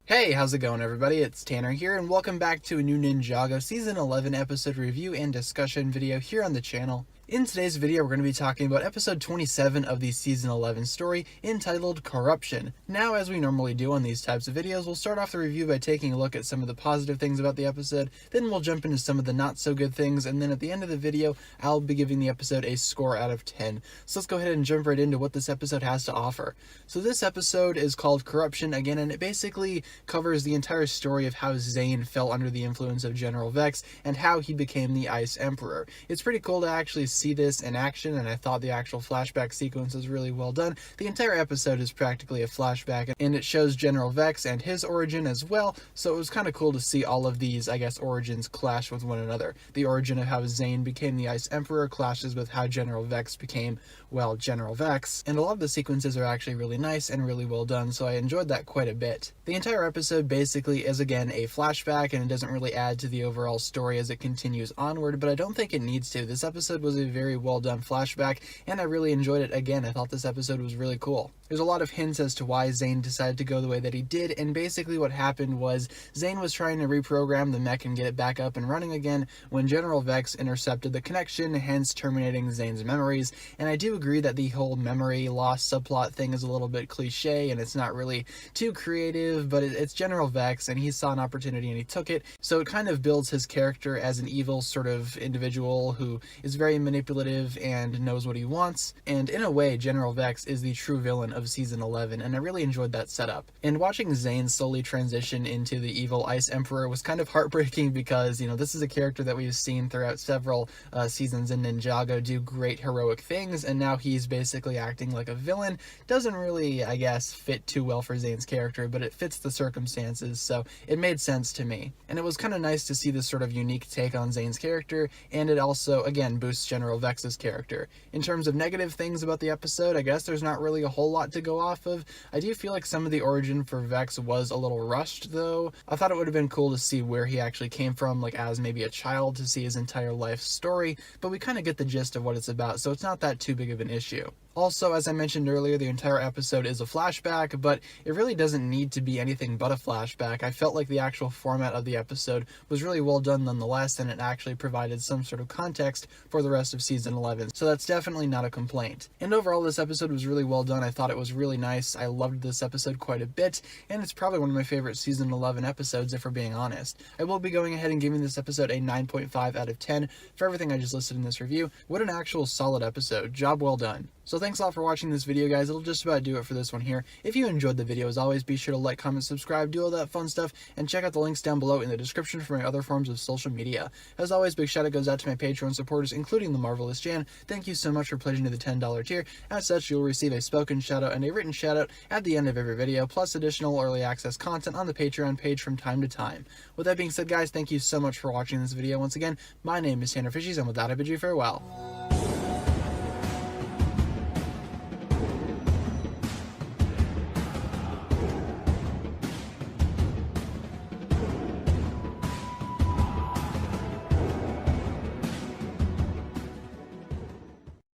Hey, how's it going everybody? It's Tanner here and welcome back to a new Ninjago Season 11 episode review and discussion video here on the channel. In today's video, we're going to be talking about episode 27 of the Season 11 story, entitled Corruption. Now, as we normally do on these types of videos, we'll start off the review by taking a look at some of the positive things about the episode, then we'll jump into some of the not so good things, and then at the end of the video, I'll be giving the episode a score out of 10. So let's go ahead and jump right into what this episode has to offer. So this episode is called Corruption again, and it basically covers the entire story of how Zane fell under the influence of General Vex and how he became the Ice Emperor. It's pretty cool to actually see this in action, and I thought the actual flashback sequence was really well done. The entire episode is practically a flashback, and it shows General Vex and his origin as well, so it was kind of cool to see all of these, origins clash with one another. The origin of how Zane became the Ice Emperor clashes with how General Vex became, well, General Vex, and a lot of the sequences are actually really nice and really well done, so I enjoyed that quite a bit. The entire episode basically is again a flashback, and it doesn't really add to the overall story as it continues onward, but I don't think it needs to. This episode was a very well done flashback, and I really enjoyed it again. I thought this episode was really cool. There's a lot of hints as to why Zane decided to go the way that he did, and basically what happened was Zane was trying to reprogram the mech and get it back up and running again when General Vex intercepted the connection, hence terminating Zane's memories. And I do agree that the whole memory loss subplot thing is a little bit cliche and it's not really too creative, but it's General Vex and he saw an opportunity and he took it, so it kind of builds his character as an evil sort of individual who is very manipulative and knows what he wants. And in a way, General Vex is the true villain of Season 11, and I really enjoyed that setup. And watching Zane slowly transition into the evil Ice Emperor was kind of heartbreaking because, this is a character that we've seen throughout several seasons in Ninjago do great heroic things, and now he's basically acting like a villain. Doesn't really, fit too well for Zane's character, but it fits the circumstances, so it made sense to me. And it was kind of nice to see this sort of unique take on Zane's character, and it also, again, boosts General Vex's character. In terms of negative things about the episode, I guess there's not really a whole lot to go off of. I do feel like some of the origin for Vex was a little rushed, though. I thought it would have been cool to see where he actually came from, as maybe a child, to see his entire life story, but we kind of get the gist of what it's about, so it's not that too big of an issue. Also, as I mentioned earlier, the entire episode is a flashback, but it really doesn't need to be anything but a flashback. I felt like the actual format of the episode was really well done nonetheless, and it actually provided some sort of context for the rest of Season 11, so that's definitely not a complaint. And overall, this episode was really well done. I thought it was really nice. I loved this episode quite a bit, and it's probably one of my favorite Season 11 episodes, if we're being honest. I will be going ahead and giving this episode a 9.5 out of 10 for everything I just listed in this review. What an actual solid episode. Job well done. So thanks a lot for watching this video, guys. It'll just about do it for this one here. If you enjoyed the video, as always, be sure to like, comment, subscribe, do all that fun stuff, and check out the links down below in the description for my other forms of social media. As always, big shout out goes out to my Patreon supporters, including the Marvelous Jan. Thank you so much for pledging to the $10 tier. As such, you'll receive a spoken shout out and a written shout out at the end of every video, plus additional early access content on the Patreon page from time to time. With that being said, guys, thank you so much for watching this video. Once again, my name is TannerFishies, and with that, I bid you farewell.